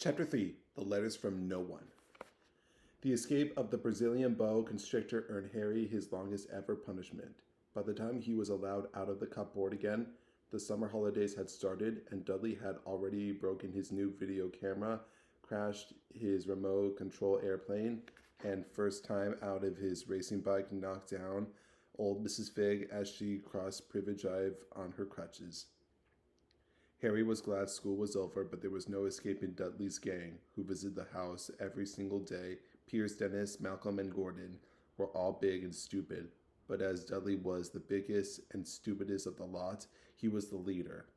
Chapter 3 The Letters from No One. The escape of the Brazilian boa constrictor earned Harry his longest ever punishment. By the time he was allowed out of the cupboard again, the summer holidays had started, and Dudley had already broken his new video camera, crashed his remote control airplane, and first time out of his racing bike knocked down old Mrs. Figg as she crossed Privet Drive on her crutches. Harry was glad school was over, but there was no escaping Dudley's gang, who visited the house every single day. Pierce, Dennis, Malcolm, and Gordon were all big and stupid, but as Dudley was the biggest and stupidest of the lot, he was the leader.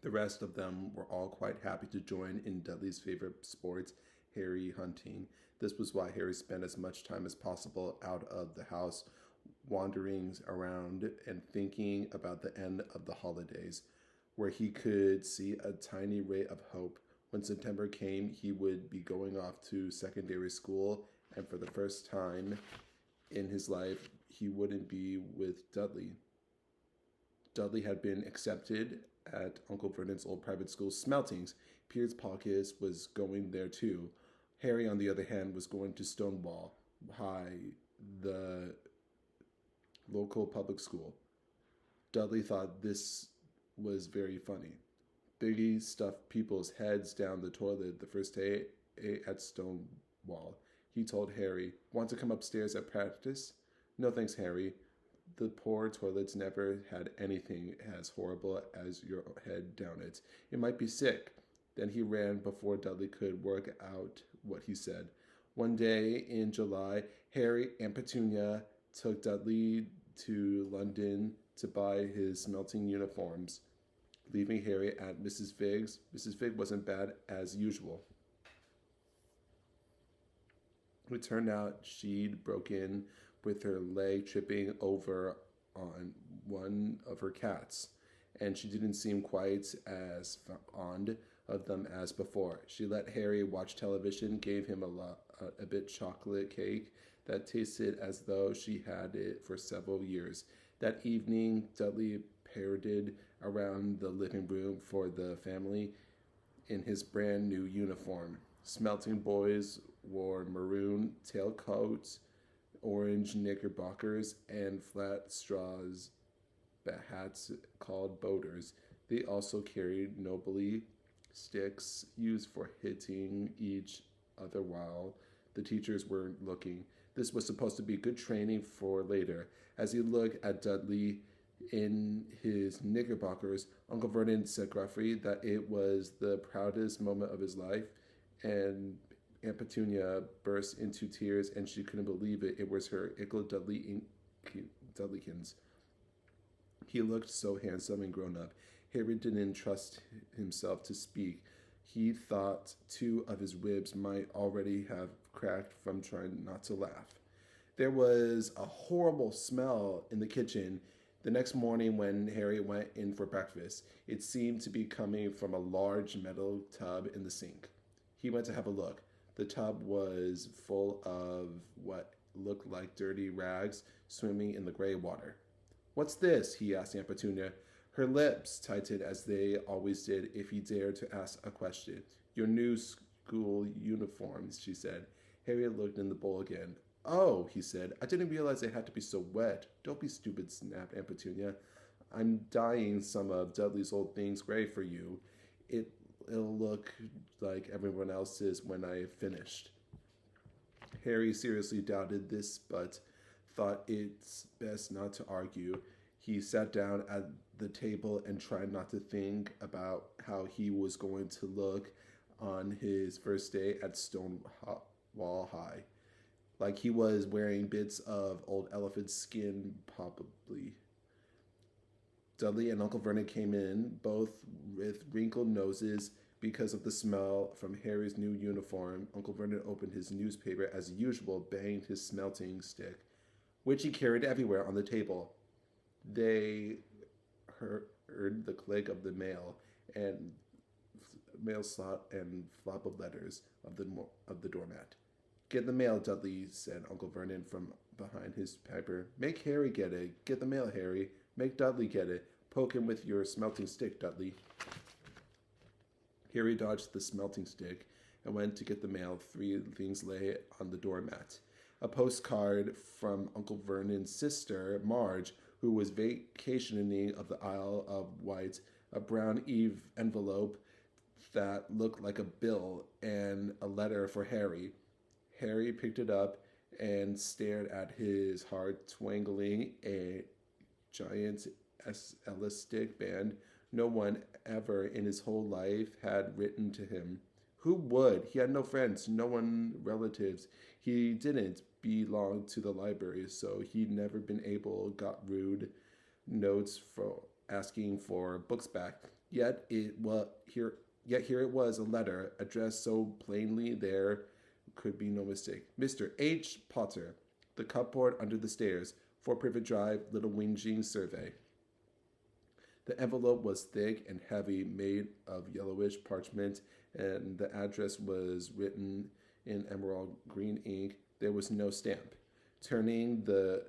The rest of them were all quite happy to join in Dudley's favorite sport, Harry hunting. This was why Harry spent as much time as possible out of the house, wandering around and thinking about the end of the holidays, where he could see a tiny ray of hope. When September came, he would be going off to secondary school, and for the first time in his life, he wouldn't be with Dudley. Dudley had been accepted at Uncle Vernon's old private school, Smeltings. Piers Pockets was going there too. Harry, on the other hand, was going to Stonewall High, the local public school. Dudley thought this was very funny. Biggie stuffed people's heads down the toilet the first day at Stonewall. He told Harry, "Want to come upstairs at practice?" "No thanks, Harry. The poor toilets never had anything as horrible as your head down it. It might be sick." Then he ran before Dudley could work out what he said. One day in July, Harry and Petunia took Dudley to London to buy his smelting uniforms, leaving Harry at Mrs. Figg's. Mrs. Figg wasn't bad as usual. It turned out she'd broken with her leg tripping over on one of her cats, and she didn't seem quite as fond of them as before. She let Harry watch television, gave him a bit chocolate cake that tasted as though she had it for several years. That evening, Dudley paraded around the living room for the family in his brand new uniform. Smelting boys wore maroon tailcoats, orange knickerbockers, and flat straws hats called boaters. They also carried nobly sticks used for hitting each other while the teachers weren't looking. This was supposed to be good training for later. As he looked at Dudley in his knickerbockers, Uncle Vernon said gruffly that it was the proudest moment of his life, and Aunt Petunia burst into tears, and she couldn't believe it. It was her Ickle Dudleykins. He looked so handsome and grown up. Harry didn't trust himself to speak. He thought two of his ribs might already have cracked from trying not to laugh. There was a horrible smell in the kitchen. The next morning when Harry went in for breakfast, it seemed to be coming from a large metal tub in the sink. He went to have a look. The tub was full of what looked like dirty rags swimming in the gray water. "What's this?" he asked Aunt Petunia. Her lips tightened as they always did if he dared to ask a question. "Your new school uniforms," she said. Harry looked in the bowl again. "Oh," he said, "I didn't realize they had to be so wet." "Don't be stupid," snapped Aunt Petunia. "I'm dyeing some of Dudley's old things gray for you. It'll look like everyone else's when I've finished." Harry seriously doubted this, but thought it's best not to argue. He sat down at the table and tried not to think about how he was going to look on his first day at Stonewall High. Like he was wearing bits of old elephant skin, probably. Dudley and Uncle Vernon came in, both with wrinkled noses because of the smell from Harry's new uniform. Uncle Vernon opened his newspaper as usual, banged his smelting stick, which he carried everywhere, on the table. They heard the click of the mail slot and flop of letters of the doormat. "Get the mail, Dudley," said Uncle Vernon from behind his paper. "Make Harry get it. Get the mail, Harry. Make Dudley get it. Poke him with your smelting stick, Dudley." Harry dodged the smelting stick and went to get the mail. Three things lay on the doormat. A postcard from Uncle Vernon's sister, Marge, who was vacationing of the Isle of Wight, a brown Eve envelope that looked like a bill, and a letter for Harry. Harry picked it up and stared at his heart twangling a giant elastic band. No one ever in his whole life had written to him. Who would? He had no friends, no one relatives. He didn't belong to the library, so he'd never been able got rude notes for asking for books back. Yet here it was, a letter addressed so plainly there could be no mistake. Mr. H. Potter, the cupboard under the stairs, 4 Privet Drive, Little Whinging Survey. The envelope was thick and heavy, made of yellowish parchment, and the address was written in emerald green ink. There was no stamp. Turning the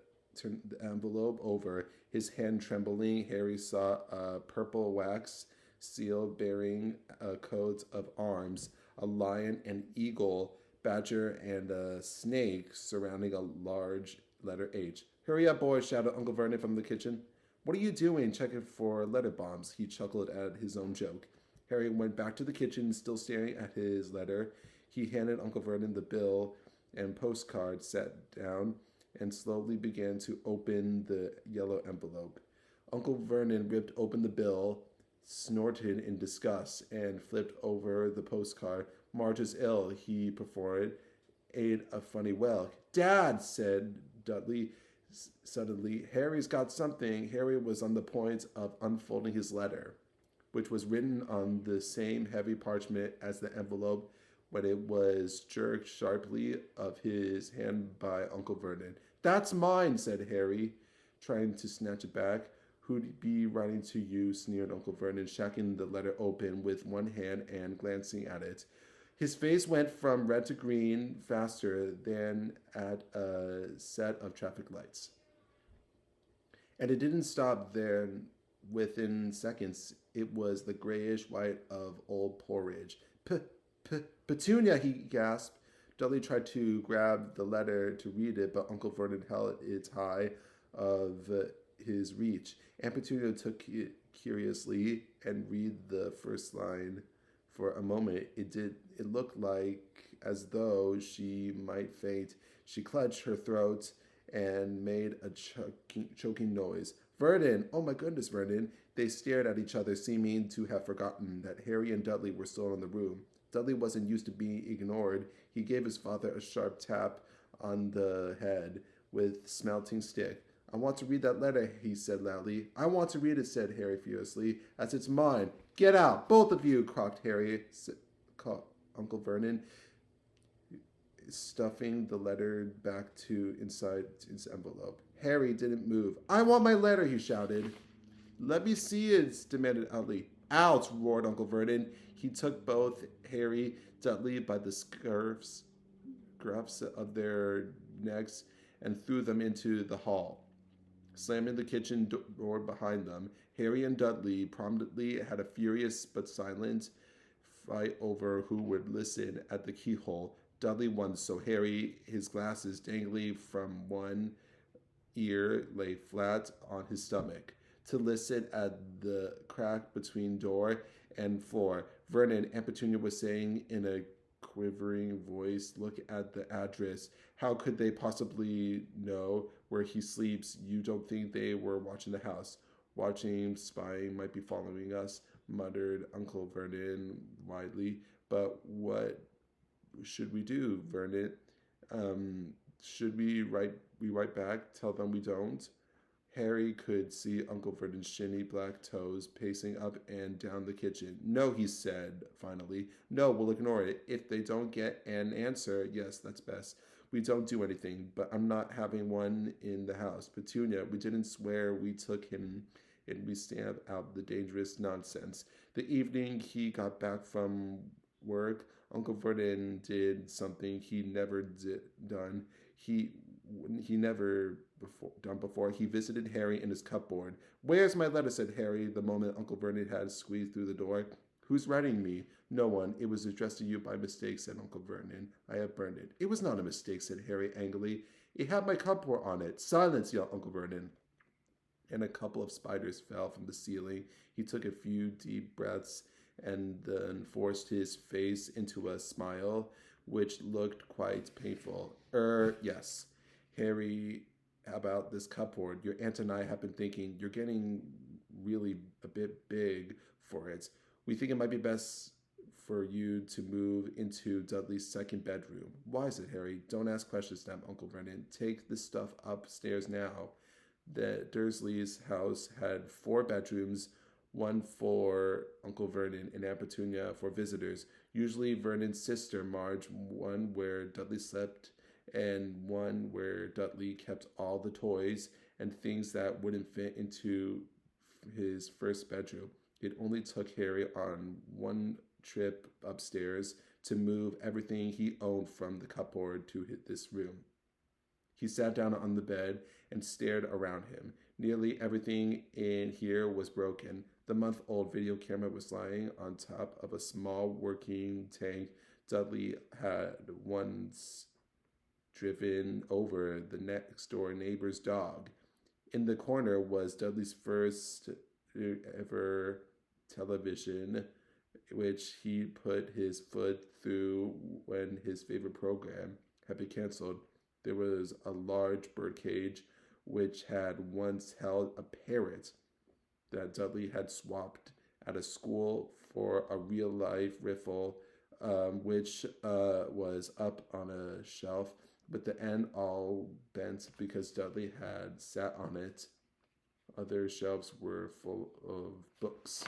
envelope over, his hand trembling, Harry saw a purple wax seal bearing a coat of arms, a lion, an eagle, badger, and a snake surrounding a large letter H. Hurry up, boys, shouted Uncle Vernon from the kitchen. What are you doing? Checking for letter bombs. He chuckled at his own joke. Harry went back to the kitchen, still staring at his letter. He handed Uncle Vernon the bill and postcard, sat down, and slowly began to open the yellow envelope. Uncle Vernon ripped open the bill, snorted in disgust, and flipped over the postcard. Marge is ill, he performed, ate a funny wail. Dad, said Dudley suddenly. Harry's got something. Harry was on the point of unfolding his letter, which was written on the same heavy parchment as the envelope, when it was jerked sharply of his hand by Uncle Vernon. That's mine, said Harry, trying to snatch it back. Who'd be writing to you, sneered Uncle Vernon, shacking the letter open with one hand and glancing at it. His face went from red to green faster than at a set of traffic lights. And it didn't stop there. Within seconds, it was the grayish white of old porridge. Petunia, he gasped. Dudley tried to grab the letter to read it, but Uncle Vernon held it high of his reach. Aunt Petunia took it curiously and read the first line. For a moment, it looked like as though she might faint. She clutched her throat and made a choking noise. Vernon! Oh my goodness, Vernon! They stared at each other, seeming to have forgotten that Harry and Dudley were still in the room. Dudley wasn't used to being ignored. He gave his father a sharp tap on the head with smelting stick. I want to read that letter, he said loudly. I want to read it, said Harry furiously, as it's mine. Get out, both of you, croaked Uncle Vernon, stuffing the letter back to inside its envelope. Harry didn't move. I want my letter, he shouted. Let me see it, demanded Dudley. Out, roared Uncle Vernon. He took both Harry, Dudley by the scruffs of their necks and threw them into the hall. Slamming the kitchen door behind them, Harry and Dudley promptly had a furious but silent fight over who would listen at the keyhole. Dudley won, so Harry, his glasses dangling from one ear, lay flat on his stomach to listen at the crack between door and floor. Vernon, Aunt Petunia was saying in a quivering voice, look at the address. How could they possibly know where he sleeps? You don't think they were watching the house? Watching, spying, might be following us, muttered Uncle Vernon widely. But what should we do, Vernon? Should we write back, tell them we don't? Harry could see Uncle Vernon's shiny black toes pacing up and down the kitchen. No, he said finally. No, we'll ignore it. If they don't get an answer, yes, that's best. We don't do anything, but I'm not having one in the house. Petunia, we didn't swear we took him, and we stamp out the dangerous nonsense. The evening he got back from work, Uncle Vernon did something he never done. He never done before. He visited Harry in his cupboard. Where's my letter, said Harry the moment Uncle Vernon had squeezed through the door. Who's writing me? No one. It was addressed to you by mistake, said Uncle Vernon. I have burned it. It was not a mistake, said Harry angrily. It had my cupboard on it. Silence, yelled Uncle Vernon. And a couple of spiders fell from the ceiling. He took a few deep breaths and then forced his face into a smile, which looked quite painful. Yes. Harry, about this cupboard. Your aunt and I have been thinking you're getting really a bit big for it. We think it might be best for you to move into Dudley's second bedroom. Why, said Harry. Don't ask questions, snapped Uncle Vernon. Take this stuff upstairs now. The Dursleys' house had 4 bedrooms, one for Uncle Vernon and Aunt Petunia for visitors. Usually Vernon's sister Marge, one where Dudley slept and one where Dudley kept all the toys and things that wouldn't fit into his first bedroom. It only took Harry on one trip upstairs to move everything he owned from the cupboard to this room. He sat down on the bed and stared around him. Nearly everything in here was broken. The month-old video camera was lying on top of a small working tank Dudley had once driven over the next-door neighbor's dog. In the corner was Dudley's first ever television, which he put his foot through when his favorite program had been canceled. There was a large birdcage which had once held a parrot that Dudley had swapped at a school for a real-life riffle, which was up on a shelf with the end all bent because Dudley had sat on it. Other shelves were full of books.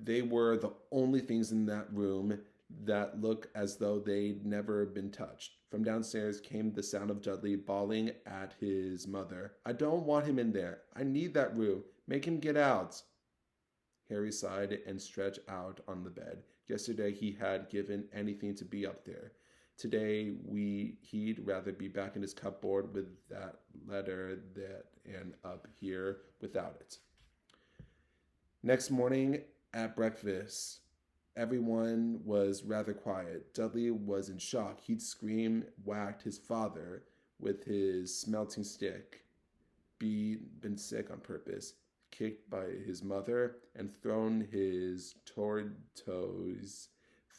They were the only things in that room that looked as though they'd never been touched. From downstairs came the sound of Dudley bawling at his mother. I don't want him in there. I need that room. Make him get out. Harry sighed and stretched out on the bed. Yesterday he had given anything to be up there. Today he'd rather be back in his cupboard with that letter and up here without it. Next morning at breakfast, everyone was rather quiet. Dudley was in shock. He'd screamed, whacked his father with his smelting stick, been sick on purpose, kicked by his mother, and thrown his tortoise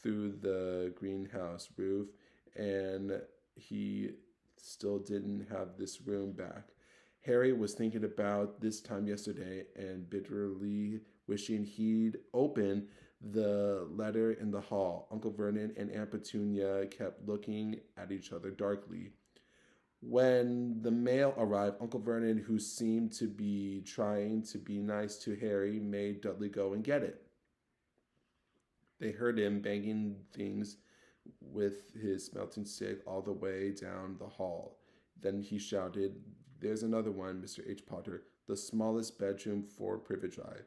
through the greenhouse roof, and he still didn't have this room back. Harry was thinking about this time yesterday and bitterly wishing he'd opened the letter in the hall. Uncle Vernon and Aunt Petunia kept looking at each other darkly. When the mail arrived, Uncle Vernon, who seemed to be trying to be nice to Harry, made Dudley go and get it. They heard him banging things with his smelting stick all the way down the hall. Then he shouted, "There's another one, Mr. H. Potter, the smallest bedroom for Privet Drive."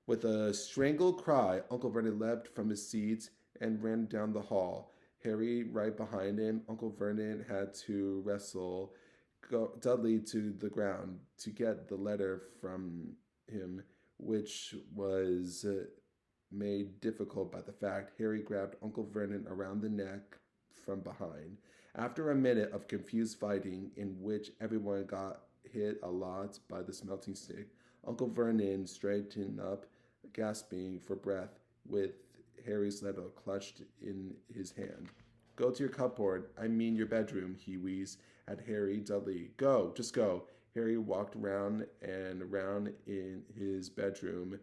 With a strangled cry, Uncle Vernon leapt from his seat and ran down the hall. Harry right behind him. Uncle Vernon had to wrestle Dudley to the ground to get the letter from him, which was made difficult by the fact Harry grabbed Uncle Vernon around the neck from behind. After a minute of confused fighting in which everyone got hit a lot by the smelting stick, Uncle Vernon straightened up, gasping for breath, with Harry's letter clutched in his hand. "Go to your cupboard, I mean your bedroom," he wheezed at Harry. Dudley, "Go, just go." Harry walked round and round in his bedroom,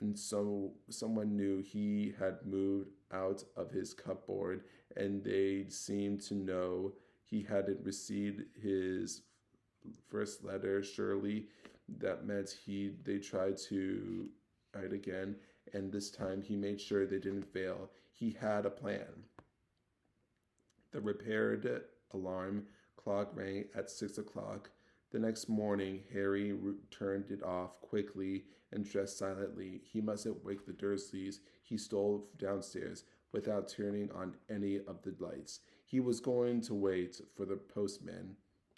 and so someone knew he had moved out of his cupboard, and they seemed to know he hadn't received his first letter. Surely that meant they tried to write again, and this time he made sure they didn't fail. He had a plan. The repaired alarm clock rang at 6 o'clock. The next morning, Harry turned it off quickly and dressed silently. He mustn't wake the Dursleys. He stole downstairs without turning on any of the lights. He was going to wait for the postman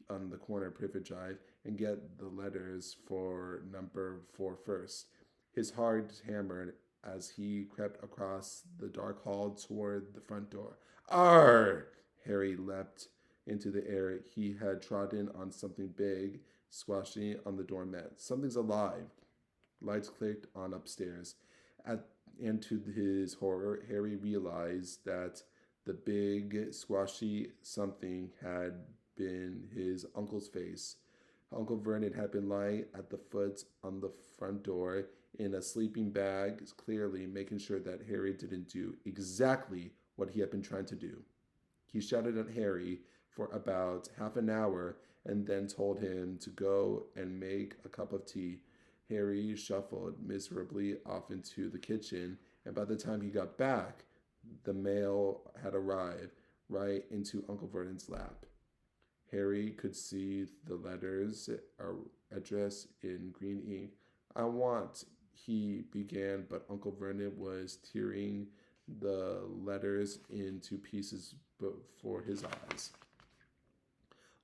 on the corner of Privet Drive and get the letters for number 4 first. His heart hammered as he crept across the dark hall toward the front door. Arr! Harry leapt into the air. He had trodden on something big, squashing on the doormat. Something's alive. Lights clicked on upstairs. And to his horror, Harry realized that the big, squashy something had been his uncle's face. Uncle Vernon had been lying at the foot on the front door in a sleeping bag, clearly making sure that Harry didn't do exactly what he had been trying to do. He shouted at Harry for about half an hour and then told him to go and make a cup of tea. Harry shuffled miserably off into the kitchen, and by the time he got back, the mail had arrived right into Uncle Vernon's lap. Harry could see the letters addressed in green ink. I want, he began, but Uncle Vernon was tearing the letters into pieces before his eyes.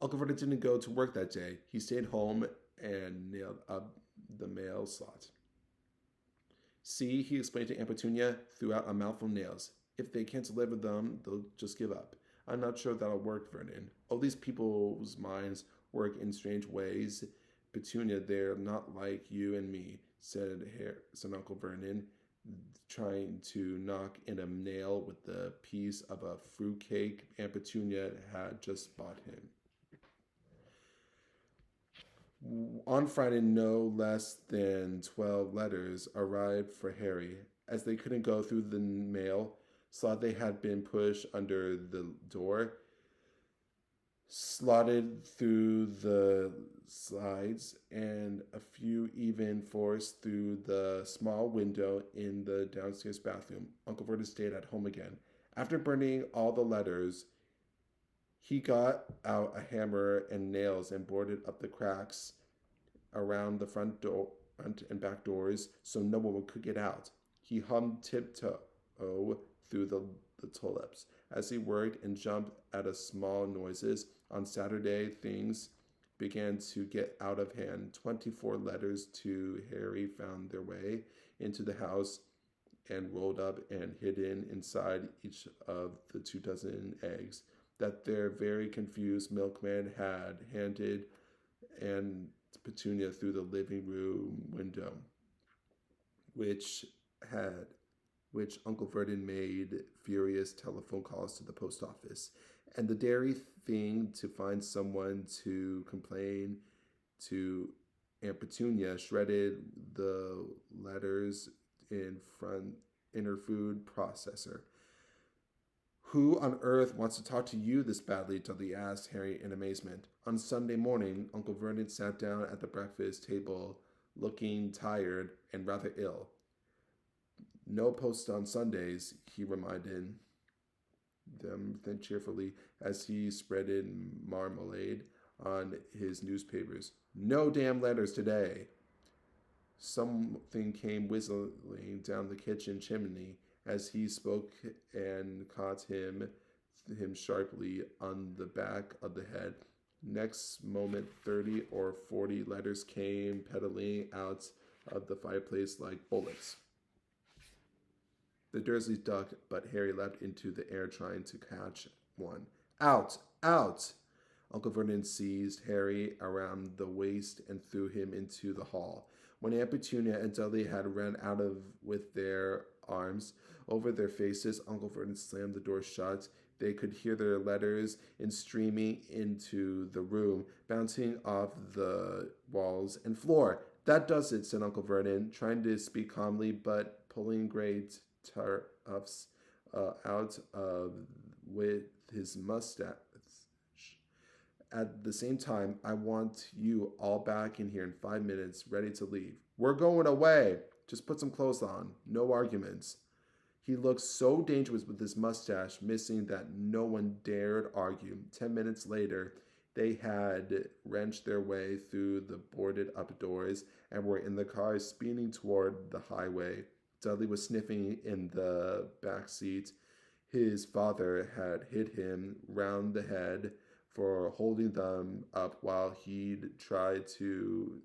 Uncle Vernon didn't go to work that day. He stayed home and nailed up the mail slot. See, he explained to Aunt Petunia, threw out a mouthful of nails. If they can't deliver them, they'll just give up. I'm not sure that'll work, Vernon. All these people's minds work in strange ways. Petunia, they're not like you and me, said Uncle Vernon, trying to knock in a nail with the piece of a fruitcake Aunt Petunia had just bought him. On Friday, no less than 12 letters arrived for Harry. As they couldn't go through the mail slot, they had been pushed under the door, slotted through the sides, and a few even forced through the small window in the downstairs bathroom. Uncle Vernon stayed at home again. After burning all the letters, he got out a hammer and nails and boarded up the cracks around the front door and back doors so no one could get out. He hummed tiptoe through the tulips as he worked and jumped at a small noises. On Saturday, things began to get out of hand. 24 letters to Harry found their way into the house and rolled up and hidden inside each of the 24 eggs that their very confused milkman had handed and Petunia through the living room window, which Uncle Vernon made furious telephone calls to the post office, and the dairy thing to find someone to complain to Aunt Petunia shredded the letters in her food processor. Who on earth wants to talk to you this badly? Dudley asked Harry in amazement. On Sunday morning, Uncle Vernon sat down at the breakfast table, looking tired and rather ill. No post on Sundays, he reminded them then cheerfully as he spreaded marmalade on his newspapers. No damn letters today. Something came whistling down the kitchen chimney as he spoke and caught him sharply on the back of the head. Next moment, 30 or 40 letters came pedaling out of the fireplace like bullets. The Dursleys ducked, but Harry leapt into the air trying to catch one. Out! Out! Uncle Vernon seized Harry around the waist and threw him into the hall. When Aunt Petunia and Dudley had run out with their arms over their faces, Uncle Vernon slammed the door shut. They could hear their letters streaming into the room, bouncing off the walls and floor. That does it, said Uncle Vernon, trying to speak calmly, but pulling great tufts out with his mustache. At the same time, I want you all back in here in 5 minutes, ready to leave. We're going away. Just put some clothes on. No arguments. He looked so dangerous with his mustache, missing that no one dared argue. 10 minutes later, they had wrenched their way through the boarded-up doors and were in the car speeding toward the highway. Dudley was sniffing in the back seat. His father had hit him round the head for holding them up while he'd tried to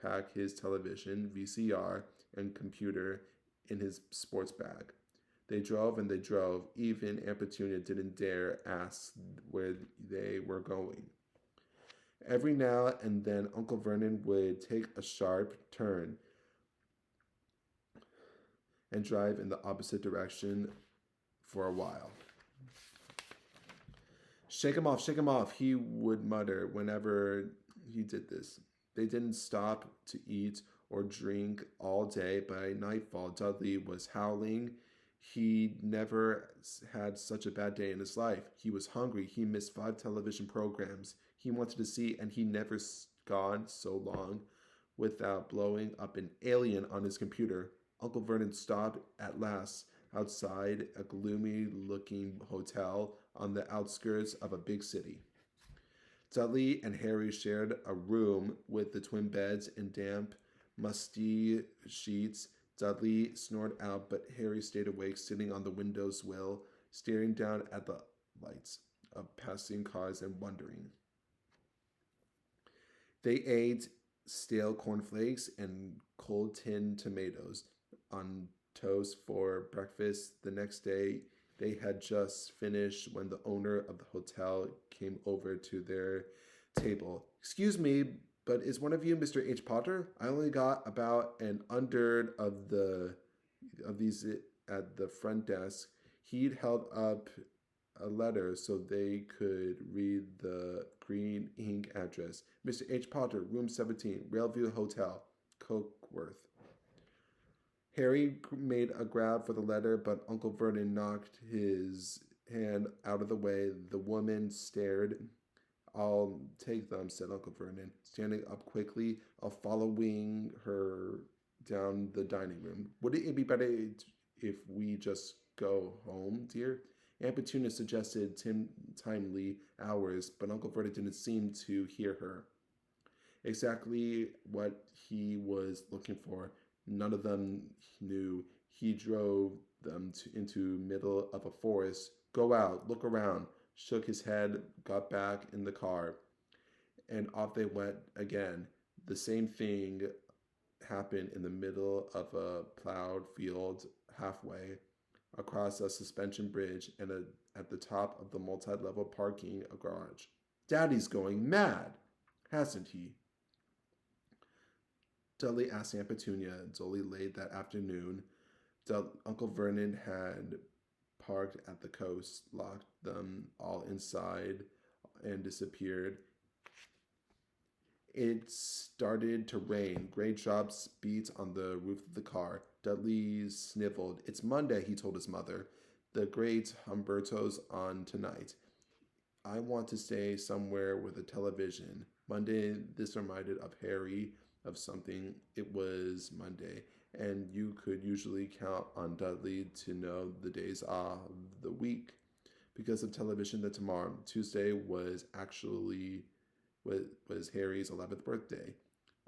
pack his television, VCR, and computer in his sports bag. They drove and they drove. Even Aunt Petunia didn't dare ask where they were going. Every now and then, Uncle Vernon would take a sharp turn and drive in the opposite direction for a while. Shake him off, he would mutter whenever he did this. They didn't stop to eat or drink all day. By nightfall, Dudley was howling. He never had such a bad day in his life. He was hungry. He missed 5 television programs he wanted to see, and he never gone so long without blowing up an alien on his computer. Uncle Vernon stopped at last outside a gloomy-looking hotel on the outskirts of a big city. Dudley and Harry shared a room with the twin beds and damp, musty sheets. Dudley snored out, but Harry stayed awake, sitting on the windowsill, staring down at the lights of passing cars and wondering. They ate stale cornflakes and cold tinned tomatoes on toast for breakfast. The next day, they had just finished when the owner of the hotel came over to their table. "Excuse me, but is one of you Mr. H. Potter? I only got about an hundred of these at the front desk." He'd held up a letter so they could read the green ink address. "Mr. H. Potter, room 17, Railview Hotel, Cokeworth." Harry made a grab for the letter, but Uncle Vernon knocked his hand out of the way. The woman stared. "I'll take them," said Uncle Vernon, standing up quickly, following her down the dining room. "Wouldn't it be better if we just go home, dear?" Aunt Petunia suggested timely hours, but Uncle Vernon didn't seem to hear her. Exactly what he was looking for, none of them knew. He drove them into middle of a forest. "Go out, look around," shook his head, got back in the car, and off they went again. The same thing happened in the middle of a plowed field halfway across a suspension bridge and at the top of the multi-level parking garage. "Daddy's going mad, hasn't he?" Dudley asked Aunt Petunia dully late that afternoon. Uncle Vernon had parked at the coast, locked them all inside, and disappeared. It started to rain. Gray drops beat on the roof of the car. Dudley sniveled. "It's Monday," he told his mother. "The great Humberto's on tonight. I want to stay somewhere with a television." Monday, this reminded of Harry of something. It was Monday, and you could usually count on Dudley to know the days of the week because of television. That tomorrow, Tuesday, was Harry's 11th birthday.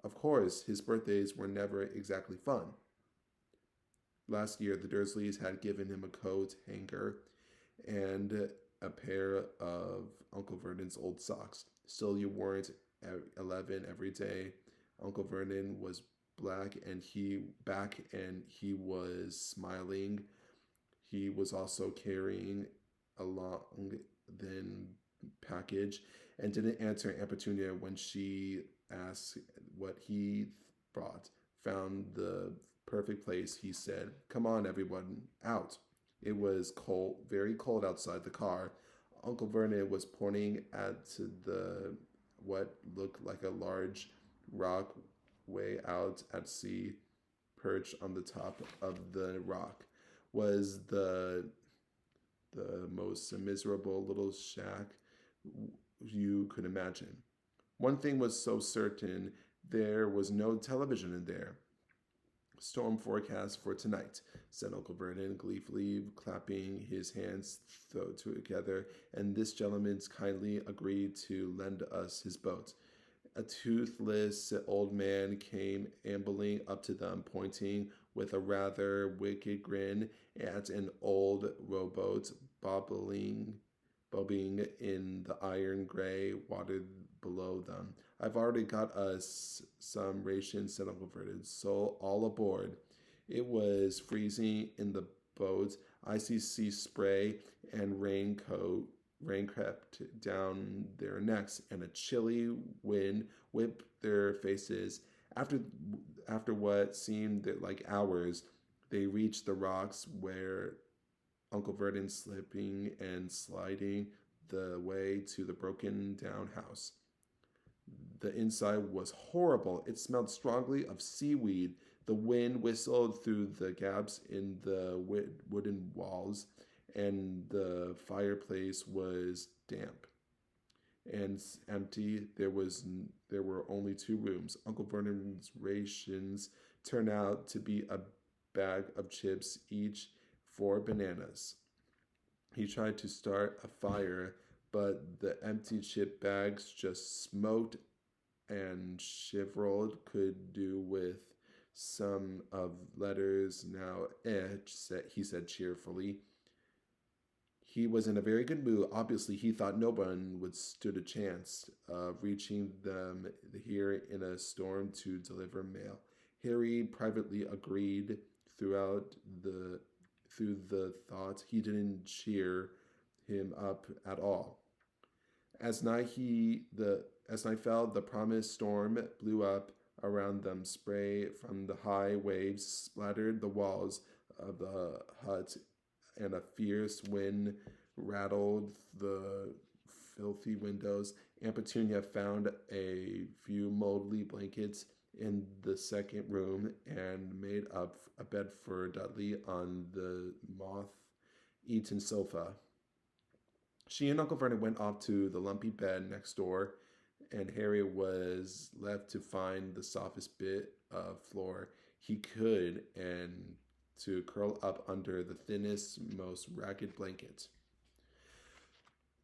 Of course, his birthdays were never exactly fun. Last year, the Dursleys had given him a coat hanger and a pair of Uncle Vernon's old socks. Still, you weren't 11 every day. Uncle Vernon was back and he was smiling. He was also carrying a long thin package and didn't answer Aunt Petunia when she asked what he brought. "Found the perfect place," he said. "Come on, everyone, out." It was cold, very cold outside the car. Uncle Vernon was pointing at what looked like a large rock way out at sea. Perched on the top of the rock was the most miserable little shack you could imagine. One thing was so certain: there was no television in there. "Storm forecast for tonight," said Uncle Vernon, gleefully clapping his hands together, "and this gentleman's kindly agreed to lend us his boat." A toothless old man came ambling up to them, pointing with a rather wicked grin at an old rowboat bobbing in the iron gray water below them. "I've already got us some rations," said Uncle Vernon, "so all aboard." It was freezing in the boats. Icy sea spray and rain crept down their necks, and a chilly wind whipped their faces. After after what seemed like hours, they reached the rocks where Uncle Vernon slipping and sliding the way to the broken down house. The inside was horrible. It smelled strongly of seaweed. The wind whistled through the gaps in the wooden walls, and the fireplace was damp and empty. There were only two rooms. Uncle Vernon's rations turned out to be a bag of chips, each 4 bananas. He tried to start a fire, but the empty chip bags just smoked and shivered. Could do with some of letters now etched, he said cheerfully. He was in a very good mood. Obviously, he thought no one would stood a chance of reaching them here in a storm to deliver mail. Harry privately agreed through the thought he didn't cheer him up at all. As night fell, the promised storm blew up around them. Spray from the high waves splattered the walls of the hut, and a fierce wind rattled the filthy windows. Aunt Petunia found a few moldy blankets in the second room and made up a bed for Dudley on the moth-eaten sofa. She and Uncle Vernon went off to the lumpy bed next door, and Harry was left to find the softest bit of floor he could and to curl up under the thinnest, most ragged blanket.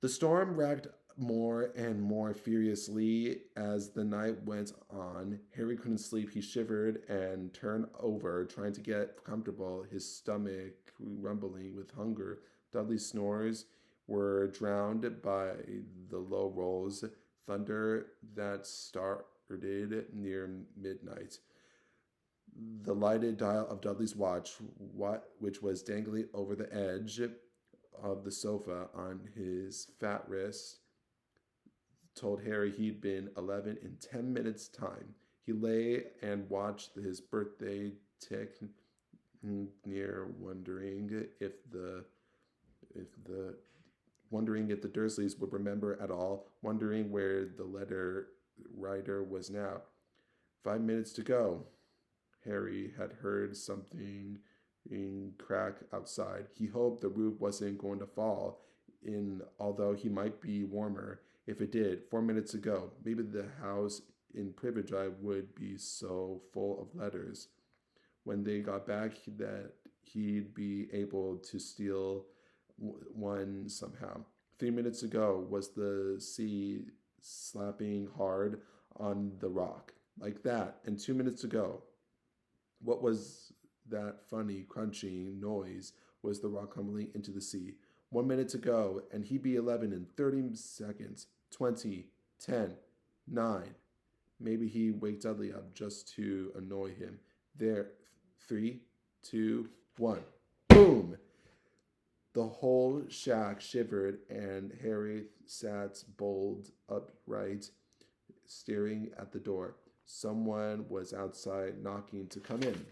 The storm racked more and more furiously as the night went on. Harry couldn't sleep. He shivered and turned over, trying to get comfortable, his stomach rumbling with hunger. Dudley's snores were drowned by the low rolls, thunder that started near midnight. The lighted dial of Dudley's watch, which was dangling over the edge of the sofa on his fat wrist, told Harry he'd been 11 in 10 minutes' time. He lay and watched his birthday tick near, wondering if the Dursleys would remember at all, wondering where the letter writer was now. 5 minutes to go. Harry had heard something crack outside. He hoped the roof wasn't going to fall in, although he might be warmer if it did. 4 minutes ago. Maybe the house in Privet Drive would be so full of letters when they got back that he'd be able to steal one somehow. 3 minutes ago was the sea slapping hard on the rock. Like that. And 2 minutes ago, what was that funny crunching noise? Was the rock crumbling into the sea? 1 minute to go, and he'd be 11 in 30 seconds. 20, 10, 9. Maybe he'd wake Dudley up just to annoy him. There, 3, 2, 1. Boom! The whole shack shivered, and Harry sat bolt upright, staring at the door. Someone was outside knocking to come in.